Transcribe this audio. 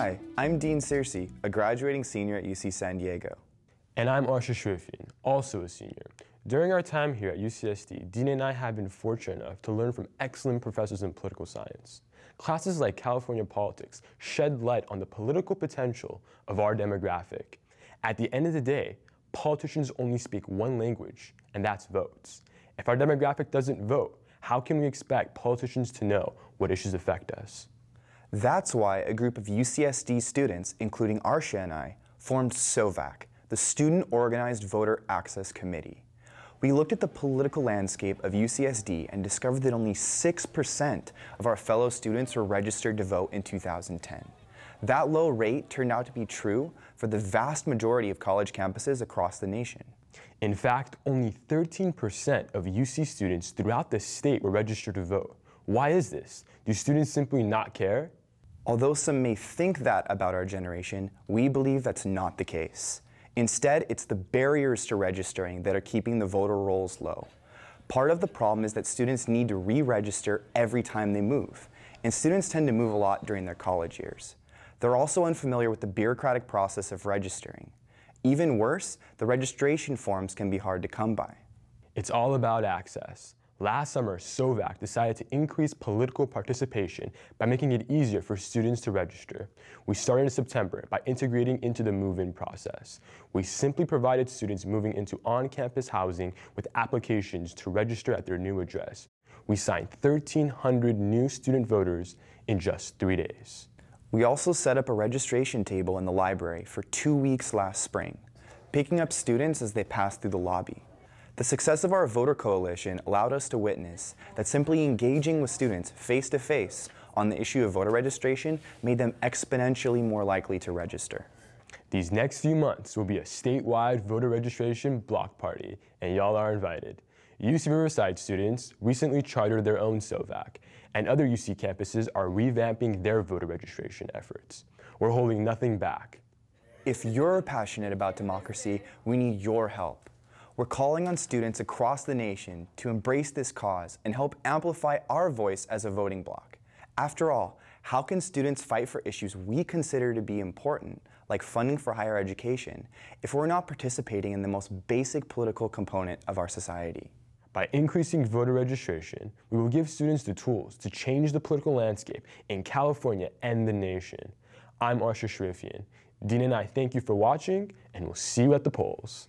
Hi, I'm Dean Searcy, a graduating senior at UC San Diego. And I'm Arsha Shrifian, also a senior. During our time here at UCSD, Dean and I have been fortunate enough to learn from excellent professors in political science. Classes like California politics shed light on the political potential of our demographic. At the end of the day, politicians only speak one language, and that's votes. If our demographic doesn't vote, how can we expect politicians to know what issues affect us? That's why a group of UCSD students, including Arsha and I, formed SOVAC, the Student Organized Voter Access Committee. We looked at the political landscape of UCSD and discovered that only 6% of our fellow students were registered to vote in 2010. That low rate turned out to be true for the vast majority of college campuses across the nation. In fact, only 13% of UC students throughout the state were registered to vote. Why is this? Do students simply not care? Although some may think that about our generation, we believe that's not the case. Instead, it's the barriers to registering that are keeping the voter rolls low. Part of the problem is that students need to re-register every time they move, and students tend to move a lot during their college years. They're also unfamiliar with the bureaucratic process of registering. Even worse, the registration forms can be hard to come by. It's all about access. Last summer, SOVAC decided to increase political participation by making it easier for students to register. We started in September by integrating into the move-in process. We simply provided students moving into on-campus housing with applications to register at their new address. We signed 1,300 new student voters in just 3 days. We also set up a registration table in the library for 2 weeks last spring, picking up students as they passed through the lobby. The success of our voter coalition allowed us to witness that simply engaging with students face-to-face on the issue of voter registration made them exponentially more likely to register. These next few months will be a statewide voter registration block party, and y'all are invited. UC Riverside students recently chartered their own SOVAC, and other UC campuses are revamping their voter registration efforts. We're holding nothing back. If you're passionate about democracy, we need your help. We're calling on students across the nation to embrace this cause and help amplify our voice as a voting bloc. After all, how can students fight for issues we consider to be important, like funding for higher education, if we're not participating in the most basic political component of our society? By increasing voter registration, we will give students the tools to change the political landscape in California and the nation. I'm Arsha Shrifian. Dean and I thank you for watching, and we'll see you at the polls.